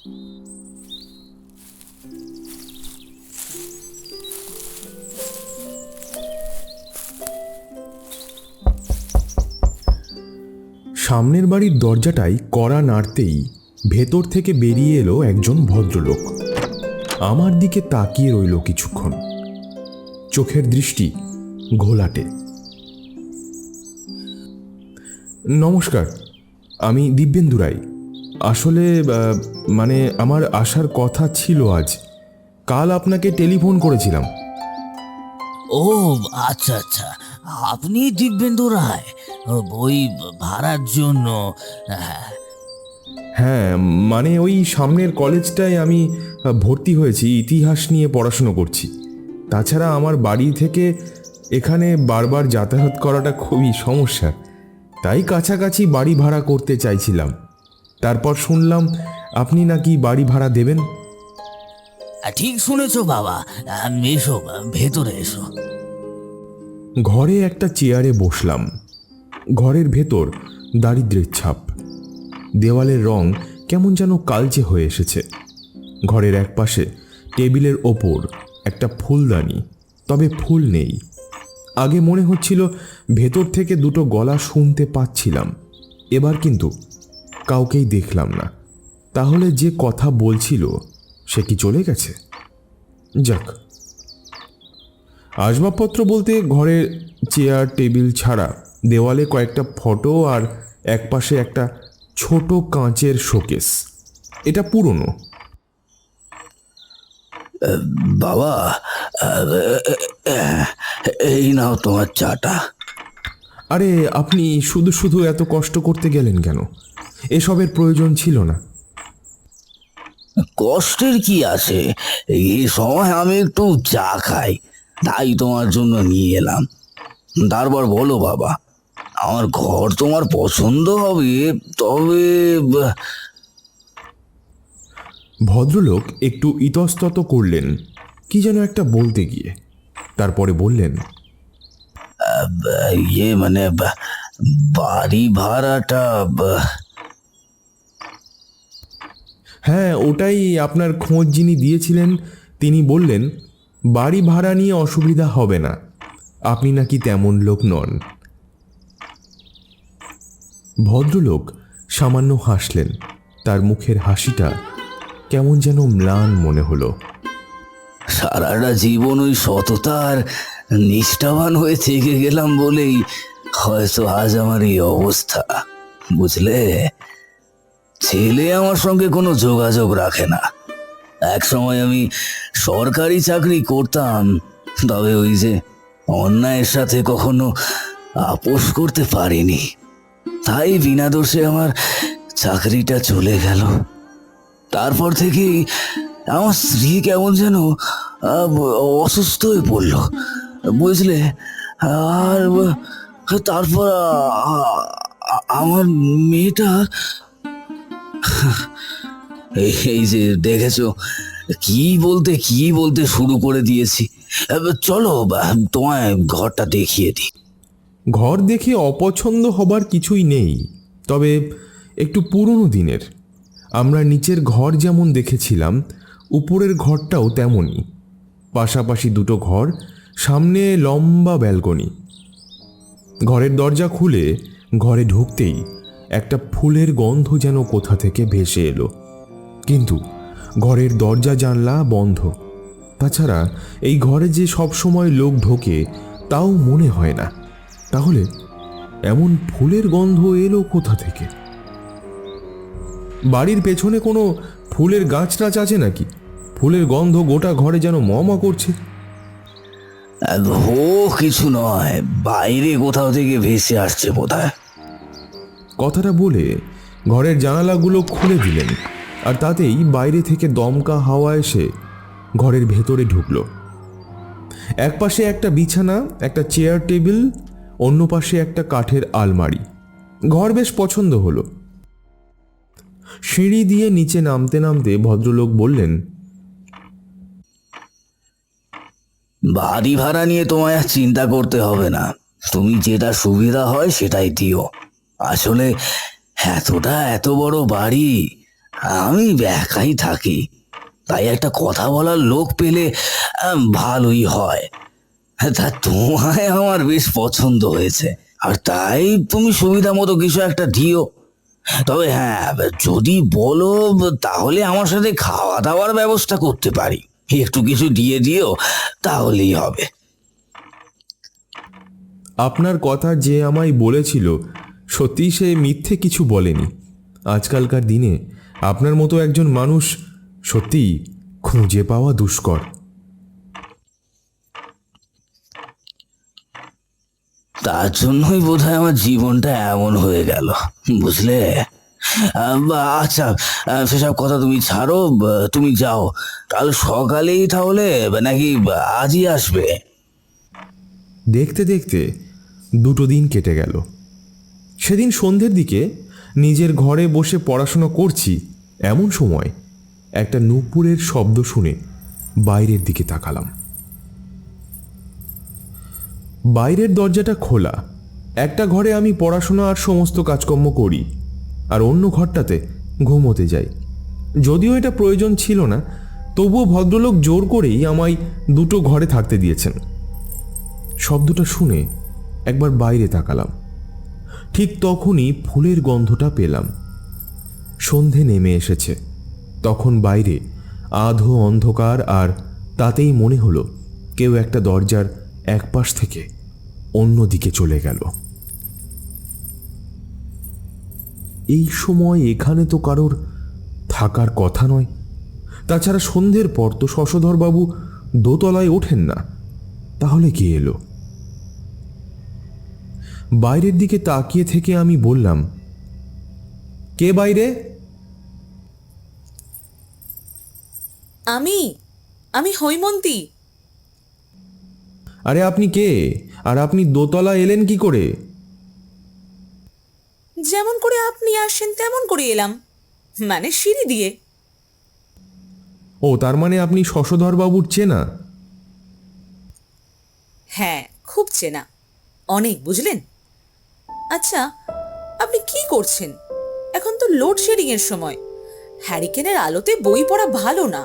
সামনের বাড়ির দরজাটাই কড়া নাড়তেই ভেতর থেকে বেরিয়ে এলো একজন ভদ্রলোক। আমার দিকে তাকিয়ে রইল কিছুক্ষণ, চোখের দৃষ্টি ঘোলাটে। নমস্কার, আমি দিব্যেন্দু রায়। আসলে মানে আমার আসার কথা ছিল আজ। কাল আপনাকে টেলিফোন করেছিলাম। ও আচ্ছা আচ্ছা, আপনি দিব্যেন্দু রায়, ওই ভাড়ার জন্য? হ্যাঁ হ্যাঁ, মানে ওই সামনের কলেজটায় আমি ভর্তি হয়েছি, ইতিহাস নিয়ে পড়াশুনো করছি। তাছাড়া আমার বাড়ি থেকে এখানে বারবার যাতায়াত করাটা খুবই সমস্যা, তাই কাছাকাছি বাড়ি ভাড়া করতে চাইছিলাম। তারপর শুনলাম আপনি নাকি বাড়ি ভাড়া দেবেন। ঠিক শুনেছো বাবা, এসো ভেতরে এসো। ঘরে একটা চেয়ারে বসলাম। ঘরের ভেতর দারিদ্র্যের ছাপ, দেওয়ালের রং কেমন যেন কালচে হয়ে এসেছে। ঘরের একপাশে টেবিলের ওপর একটা ফুলদানি, তবে ফুল নেই। আগে মনে হচ্ছিল ভেতর থেকে দুটো গলা শুনতে পাচ্ছিলাম, এবার কিন্তু কাউকেই দেখলাম না। তাহলে যে কথা বলছিল সে কি চলে গেছে? যাক, আসবাবপত্র বলতে ঘরে চেয়ার টেবিল ছাড়া দেওয়ালে কয়েকটা ফটো আর একপাশে একটা ছোট কাঁচের শোকেস। এটা পুরনো। বাবা, এই নাও তোমার চাটা। আরে, আপনি শুধু শুধু এত কষ্ট করতে গেলেন কেন? এসবের প্রয়োজন ছিল না। কষ্টের কি আছে, এই সময় আমি একটু চা খাই, তাই তোমার জন্য নিয়ে এলাম। তারপর বলো বাবা, আমার ঘর তোমার পছন্দ হবে? তবে ভদ্রলোক একটু ইতস্তত করলেন, কি যেন একটা বলতে গিয়ে। তারপরে বললেন, মানে বাড়ি ভাড়াটা। হ্যাঁ, ওটাই। আপনার খোঁজ যিনি দিয়েছিলেন তিনি বললেন বাড়ি ভাড়া নিয়ে অসুবিধা হবে না, আপনি নাকি তেমন লোক নন। ভদ্রলোক সামান্য হাসলেন। তার মুখের হাসিটা কেমন যেন ম্লান মনে হলো। সারাটা জীবন ওই সততার নিষ্ঠাবান হয়ে থেকে গেলাম বলেই হয়তো আজ আমার এই অবস্থা, বুঝলে? ছেলে আমার সঙ্গে কোনো যোগাযোগ রাখে না। এক সময় আমি সরকারি চাকরি করতাম, তবে ওই যে অন্যায়ের সাথে কখনো আপোষ করতে পারিনি, তাই বিনা দোষে আমার চাকরিটা চলে গেল। তারপর থেকেই আমার স্ত্রী কেমন যেন অসুস্থ হয়ে পড়ল, বুঝলে? আর তারপর আমার মেয়েটা, এই যে দেখেছো, কি বলতে শুরু করে দিয়েছি। চলো তোমায় ঘরটা দেখিয়ে দিই। ঘর দেখে অপছন্দ হবার কিছুই নেই, তবে একটু পুরনো দিনের। আমরা নিচের ঘর যেমন দেখেছিলাম, উপরের ঘরটাও তেমনই। পাশাপাশি দুটো ঘর, সামনে লম্বা ব্যালকনি। ঘরের দরজা খুলে ঘরে ঢুকতেই একটা ফুলের গন্ধ যেন কোথা থেকে ভেসে এলো, কিন্তু ঘরের দরজা জানলা বন্ধ। তাছাড়া এই ঘরে যে সব সময় লোক ঢোকে তাও মনে হয় না। তাহলে এমন ফুলের গন্ধ এলো কোথা থেকে? বাড়ির পেছনে কোনো ফুলের গাছ টাছ আছে নাকি? ফুলের গন্ধ গোটা ঘরে যেন ম করছে। ও কিছু নয়, বাইরে কোথাও থেকে ভেসে আসছে বোধহয়। কথাটা বলে ঘরের জানালাগুলো খুলে দিলেন, আর তাতেই বাইরে থেকে দমকা হাওয়া এসে ঘরের ভেতরে ঢুকলো। এক পাশে একটা বিছানা, একটা চেয়ার টেবিল, অন্য পাশে একটা কাঠের আলমারি। ঘর বেশ পছন্দ হলো। সিঁড়ি দিয়ে নিচে নামতে নামতে ভদ্রলোক বললেন, বাড়ি ভাড়া নিয়ে তোমায় আর চিন্তা করতে হবে না, তুমি যেটা সুবিধা হয় সেটাই দিও। আসলে এত বড় বাড়ি, আমি একাই থাকি, তাই একটা কথা বলার লোক পেলে ভালোই হয়। তা তোমায় আমার বেশ পছন্দ হয়েছে, আর তাই তুমি সুবিধা মতো কিছু একটা দিও। তবে হ্যাঁ, যদি বলো তাহলে আমার সাথে খাওয়া দাওয়ার ব্যবস্থা করতে পারি। একটু কিছু দিয়ে দিও, তাহলেই হবে। আপনার কথা যে আমায় বলেছিল সত্যিই সে মিথ্যে কিছু বলেনি। আজকালকার দিনে আপনার মতো একজন মানুষ সত্যিই খুঁজে পাওয়া দুষ্কর। তার জন্যই বোধহয় আমার জীবনটা এমন হয়ে গেল, বুঝলে? আচ্ছা, সেসব কথা তুমি ছাড়ো। তুমি যাও, কাল সকালেই তাহলে, নাকি আজই আসবে? দেখতে দেখতে 2 দিন কেটে গেল। সেদিন সন্ধ্যের দিকে নিজের ঘরে বসে পড়াশোনা করছি, এমন সময় একটা নূপুরের শব্দ শুনে বাইরের দিকে তাকালাম। বাইরের দরজাটা খোলা। একটা ঘরে আমি পড়াশোনা আর সমস্ত কাজকর্ম করি, আর অন্য ঘরটাতে ঘুমোতে যাই। যদিও এটা প্রয়োজন ছিল না, তবুও ভদ্রলোক জোর করেই আমায় 2 ঘরে থাকতে দিয়েছেন। শব্দটা শুনে একবার বাইরে তাকালাম। ঠিক তখনই ফুলের গন্ধটা পেলাম। সন্ধে নেমে এসেছে। তখন বাইরে আধো অন্ধকার, আর তাতেই মনে হলো কেউ একটা দরজার এক পাশ থেকে অন্য দিকে চলে গেল। এই সময় এখানে তো কারোর থাকার কথা নয়। তাছাড়া সন্ধ্যের পর তো শশধরবাবু দোতলায় ওঠেন না। তাহলে কে এলো? বাইরের দিকে তাকিয়ে থেকে আমি বললাম, কে বাইরে? আমি আমি হৈমন্তী। আরে আপনি কে? আর আপনি দোতলা এলেন কি করে? যেমন করে আপনি আসেন তেমন করে এলাম, মানে সিঁড়ি দিয়ে। ও, তার মানে আপনি শশধরবাবুর চেনা? হ্যাঁ, খুব চেনা, অনেক, বুঝলেন? আচ্ছা, আপনি কি করছেন? এখন তো লোডশেডিং এর সময়, হ্যারিকেনের আলোতে বই পড়া ভালো না।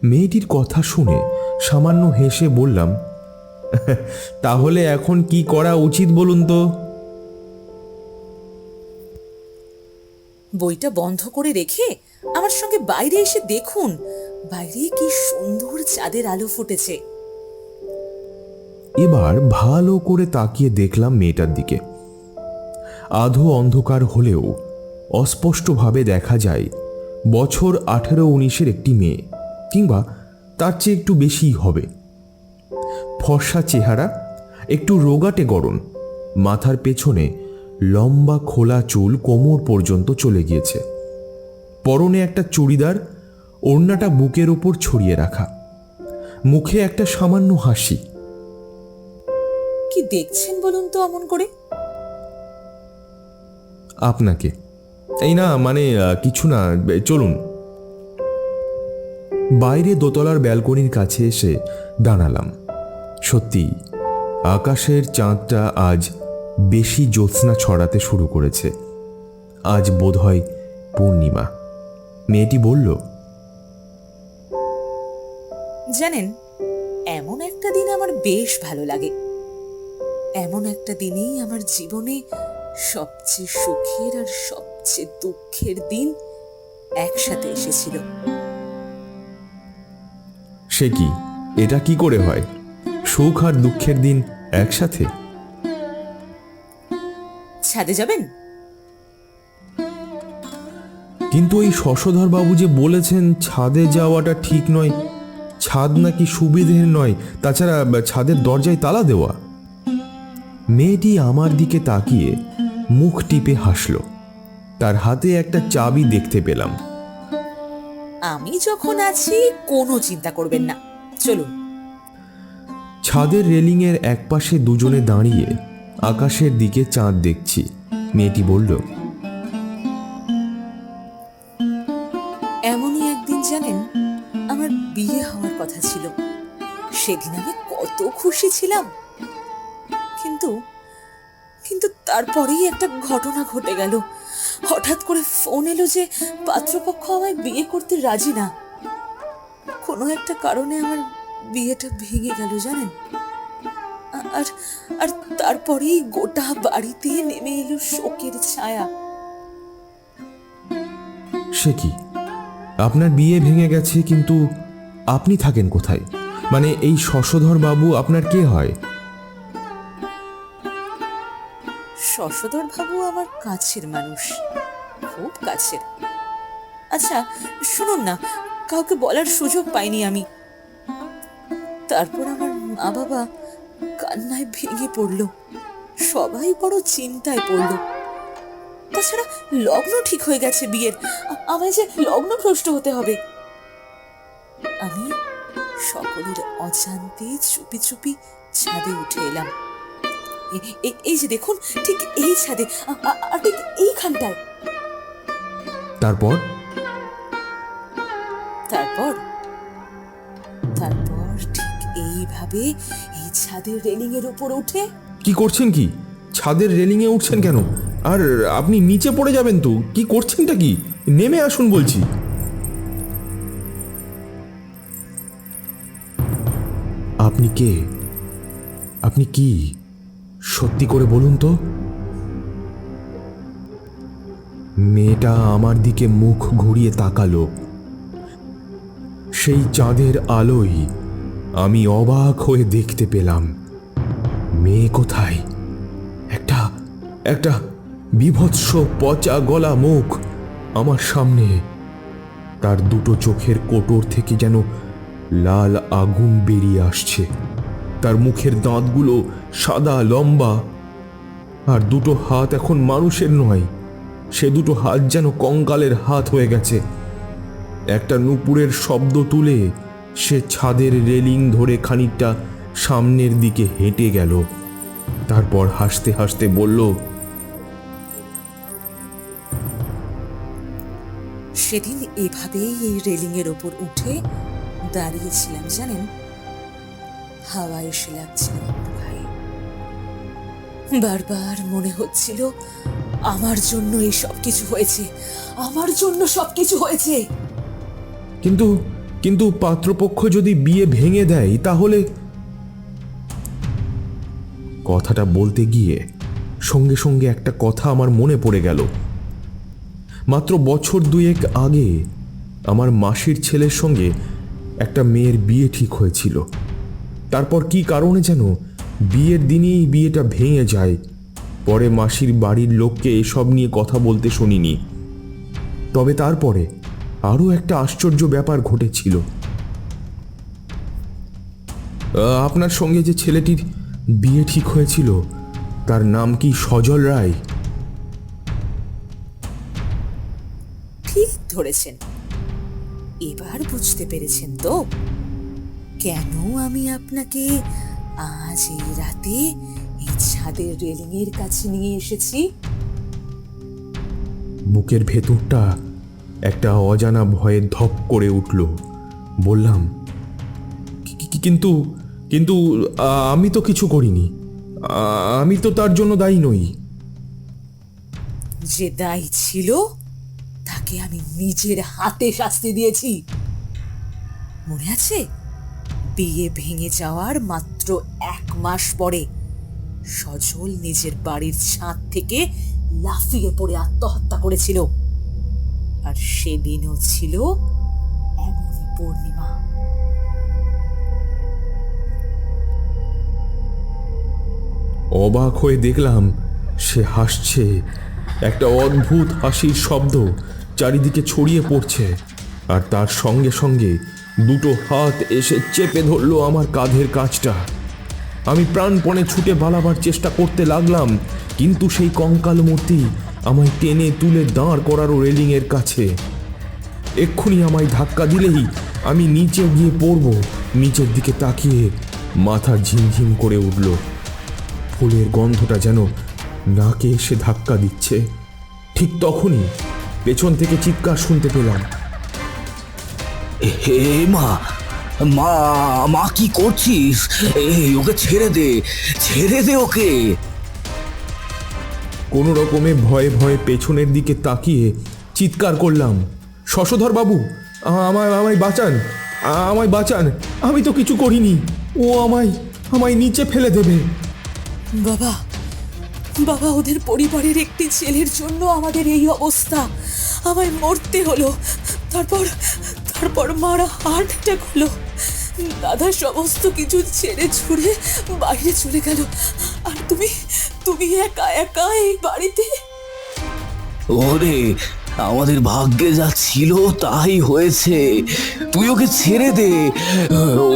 মেয়েটির কথা শুনে সামান্য হেসে বললাম, তাহলে এখন কি করা উচিত বলুন তো? বইটা বন্ধ করে রেখে আমার সঙ্গে বাইরে এসে দেখুন, বাইরে কি সুন্দর চাঁদের আলো ফুটেছে। এবার ভালো করে তাকিয়ে দেখলাম মেয়েটার দিকে। আধো অন্ধকার হলেও অস্পষ্টভাবে দেখা যায় বছর 18-19-এর একটি মেয়ে, কিংবা তার চেয়ে একটু বেশিই হবে। ফর্সা চেহারা, একটু রোগাটে গড়ন, মাথার পেছনে লম্বা খোলা চুল কোমর পর্যন্ত চলে গিয়েছে। পরনে একটা চুড়িদার, ওড়নাটা বুকের ওপর ছড়িয়ে রাখা, মুখে একটা সামান্য হাসি। কি দেখছেন বলুন তো অমন করে? আপনাকে। এই না, মানে কিছু না, চলুন। বাইরে দোতলার ব্যালকনির কাছে এসে দাঁড়ালাম। সত্যি আকাশের চাঁদটা আজ বেশি জ্যোৎস্না ছড়াতে শুরু করেছে। আজ বোধহয় পূর্ণিমা। মেয়েটি বলল, জানেন, এমন একটা দিন আমার বেশ ভালো লাগে। এমন একটা দিনেই আমার জীবনে সবচেয়ে সুখের আর সবচেয়ে দুঃখের দিন একসাথে এসেছিল। সে কি? এটা কি করে হয়? সুখ আর দুঃখের দিন একসাথে? ছাদে যাবেন? কিন্তু এই শশধরবাবু যে বলেছেন ছাদে যাওয়াটা ঠিক নয়, ছাদ নাকি সুবিধের নয়, তাছাড়া ছাদের দরজায় তালা দেওয়া। মেয়েটি আমার দিকে তাকিয়ে মুখ টিপে হাসল। তার হাতে একটা চাবি দেখতে পেলাম। আমি যখন আছি কোনো চিন্তা করবেন না, চলুন। ছাদের রেলিংয়ের একপাশে দুজনে দাঁড়িয়ে আকাশের দিকে চাঁদ দেখছি। মেয়েটি বলল, এমনই একদিন জানেন, আমার বিয়ে হওয়ার কথা ছিল। সেদিন আমি কত খুশি ছিলাম, কিন্তু কিন্তু তারপরেই একটা ঘটনা ঘটে গেল। হঠাৎ করে ফোন এলো যে পাত্রপক্ষ আমায় বিয়ে করতে রাজি না। কোনো একটা কারণে আমার বিয়েটা ভেঙে গেল জানেন। আর আর তারপরেই গোটা বাড়িতে নেমে এলো শোকের ছায়া। সে কি, আপনার বিয়ে ভেঙে গেছে, কিন্তু আপনি থাকেন কোথায়? মানে এই শশধর বাবু আপনার কে হয়? শশধর বাবু আমার কাছের মানুষ, খুব কাছের। আচ্ছা শুনুন না, কাউকে বলার সুযোগ পাইনি আমি। তারপর আমার মা বাবা কান্নায় ভেঙে পড়ল, সবাই বড় চিন্তায় পড়ল। তাছাড়া লগ্ন ঠিক হয়ে গেছে বিয়ের, আমায় যে লগ্ন ভ্রষ্ট হতে হবে। আমি সকলের অজান্তে চুপি চুপি ছাদে উঠে এলাম। এই যে দেখুন, ঠিক এই ছাদে, আর ঠিক এইখানটায়। তারপর তারপর তারপর ঠিক এইভাবে এই ছাদের রেলিং এর উপর উঠে। কি করছেন? কি ছাদের রেলিংয়ে উঠছেন কেন? আর আপনি নিচে পড়ে যাবেন তো। কি করছেনটা কি? নেমে আসুন বলছি। আপনি কে? আপনি কি? সত্যি করে বলুন তো। মেয়েটা আমার দিকে মুখ ঘুরিয়ে তাকালো। সেই চাঁদের আলোয় আমি অবাক হয়ে দেখতে পেলাম মেয়ে কোথায়। একটা একটা বিভৎস পচা গলা মুখ আমার সামনে। তার দুটো চোখের কোটর থেকে যেন লাল আগুন বেরিয়ে আসছে। তার মুখের দাঁতগুলো সাদা লম্বা, আর দুটো হাত এখন মানুষের নয়, সে দুটো হাত যেন কঙ্কালের হাত হয়ে গেছে। একটা নুপুরের শব্দ তুলে সে ছাদের রেলিং ধরে খানিকটা সামনের দিকে হেঁটে গেল। তারপর হাসতে হাসতে বলল, সেদিন এভাবেই এই রেলিং এর ওপর উঠে দাঁড়িয়েছিলাম জানেন, হাওয়া এসে লাগছিল আমার গায়ে। বারবার মনে হচ্ছিল আমার জন্য এই সব কিছু হয়েছে, আমার জন্য সবকিছু হয়েছে। কিন্তু কিন্তু পাত্রপক্ষ যদি বিয়ে ভেঙে দেয় তাহলে। কথাটা বলতে গিয়ে সঙ্গে সঙ্গে একটা কথা আমার মনে পড়ে গেল। মাত্র বছর দুয়েক আগে আমার মাসির ছেলের সঙ্গে একটা মেয়ের বিয়ে ঠিক হয়েছিল। তারপর কি কারণে যেন বিয়ের দিনই বিয়েটা ভেঙে যায়। পরে মাসির বাড়ির লোককে এসব নিয়ে কথা বলতে শুনিনি। তবে তারপরে আরও একটা আশ্চর্য ব্যাপার ঘটেছিল। আপনার সঙ্গে যে ছেলেটির বিয়ে ঠিক হয়েছিল তার নাম কি সজল রায়? ঠিক ধরেছেন, এবার বুঝতে পেরেছেন তো কেন আমি আপনাকে আজ এই রাতে এই ছাদের রেলিং এর কাছে নিয়ে এসেছি। বুকের ভেতরটা একটা অজানা ভয়ে ধপ করে উঠল। বললাম, কিন্তু কিন্তু আমি তো কিছু করিনি। আমি তো তার জন্য দায়ী নই। যে দায়ী ছিল তাকে আমি নিজের হাতে শাস্তি দিয়েছি, মনে আছে? বিয়ে ভেঙে যাওয়ার মাত্র 1 মাস পরে সজল নিজের বাড়ির ছাদ থেকে লাফিয়ে পড়ে আত্মহত্যা করেছিল। আর সেদিনও ছিল এমনই পূর্ণিমা। অবাক হয়ে দেখলাম সে হাসছে। একটা অদ্ভুত হাসির শব্দ চারিদিকে ছড়িয়ে পড়ছে, আর তার সঙ্গে সঙ্গে দুটো হাত এসে চেপে ধরল আমার কাঁধের কাছটা। আমি প্রাণপণে ছুটে পালাবার চেষ্টা করতে লাগলাম, কিন্তু সেই কঙ্কাল মূর্তি আমায় টেনে তুলে দাঁড় করারও রেলিংয়ের কাছে। এক্ষুনি আমায় ধাক্কা দিলেই আমি নিচে গিয়ে পড়ব। নিচের দিকে তাকিয়ে মাথা ঝিমঝিম করে উঠল। ফুলের গন্ধটা যেন নাকে এসে ধাক্কা দিচ্ছে। ঠিক তখনই পেছন থেকে চিৎকার শুনতে পেলাম, হে মা, মা, মা কি করছিস? এই ওকে ছেড়ে দে, ছেড়ে দে ওকে। কোনো রকমে ভয়ে ভয়ে পেছনের দিকে তাকিয়ে চিৎকার করলাম, শশধর বাবু, আমায় আমায় বাঁচান, আমায় বাঁচান, আমি তো কিছু করিনি, ও আমায় আমায় নিচে ফেলে দেবে। বাবা, বাবা, ওদের পরিবারের একটি ছেলের জন্য আমাদের এই অবস্থা। আমায় মরতে হলো। তারপর তারপর মারা হার্ট অ্যাটাক হলো। দাদা সমস্ত কিছু ছেড়ে ছুড়ে বাইরে চলে গেল, আর তুমি তুমি একা একা এই বাড়িতে। ওরে, আমাদের ভাগ্যে যা ছিল তাই হয়েছে। তুই ওকে ছেড়ে দে।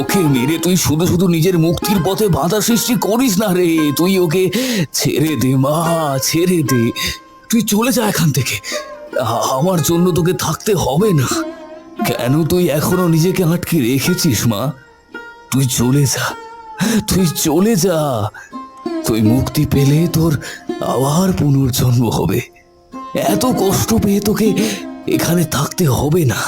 ওকে মেরে তুই শুধু শুধু নিজের মুক্তির পথে বাধা সৃষ্টি করিস না রে। তুই ওকে ছেড়ে দে মা, ছেড়ে দে। তুই চলে যা এখান থেকে। আমার জন্য তোকে থাকতে হবে না। কেন তুই এখনো নিজেকে আটকে রেখেছিস মা? তুই চলে যা, তুই চলে যা। তুই মুক্তি পেলে তোর আবার পুনর্জন্ম হবে। এত কষ্ট পেয়ে তোকে এখানে থাকতে হবে না।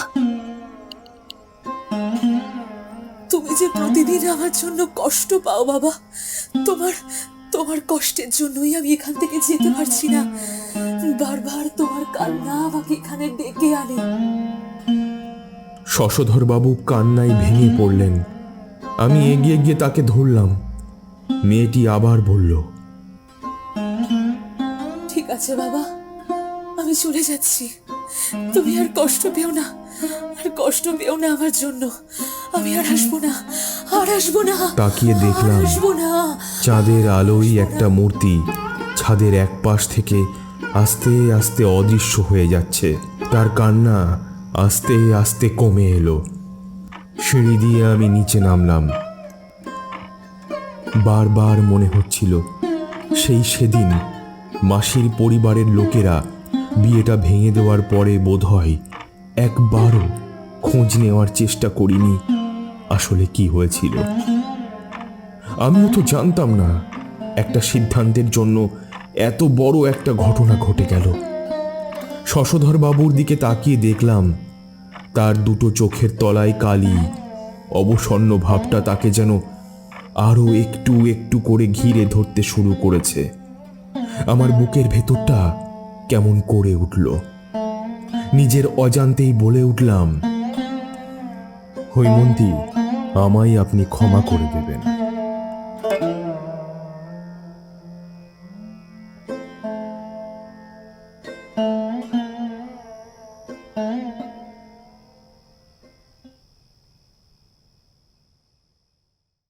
তুমি যে প্রতিদিন আমার জন্য কষ্ট পাও বাবা, তোমার তোমার কষ্টের জন্যই আমি এখান থেকে যেতে পারছি না। বারবার তোমার কান্না আমাকে এখানে ডেকে আনে। শশধর বাবু কান্নায় ভেঙে পড়লেন। আমি এগিয়ে গিয়ে তাকে ধরলাম। মেয়েটি আবার বলল, ঠিক আছে বাবা, আমি চলে যাচ্ছি। তুমি আর কষ্ট পেও না, আর কষ্ট পেও না আমার জন্য। আমি আর আসবো না, আর আসবো না। তাকিয়ে দেখলাম আর আসবো না। চাঁদের আলোয় একটা মূর্তি ছাদের এক পাশ থেকে আস্তে আস্তে অদৃশ্য হয়ে যাচ্ছে। তার কান্না আস্তে আস্তে কমে এলো। সিঁড়ি দিয়ে আমি নিচে নামলাম। বারবার মনে হচ্ছিল সেদিন মাসির পরিবারের লোকেরা বিয়েটা ভেঙে দেওয়ার পরে বোধহয় একবারও খোঁজ নেওয়ার চেষ্টা করিনি আসলে কি হয়েছিল। আমিও তো জানতাম না একটা সিদ্ধান্তের জন্য এত বড় একটা ঘটনা ঘটে গেল। শশধর বাবুর দিকে তাকিয়ে দেখলাম তার দুটো চোখের তলায় কালি। অবসন্ন ভাবটা তাকে যেন আরো একটু একটু করে ঘিরে ধরতে শুরু করেছে। আমার বুকের ভেতরটা কেমন করে উঠল। নিজের অজান্তেই বলে উঠলাম, হৈমন্তী, আমায় আপনি ক্ষমা করে দেবেন।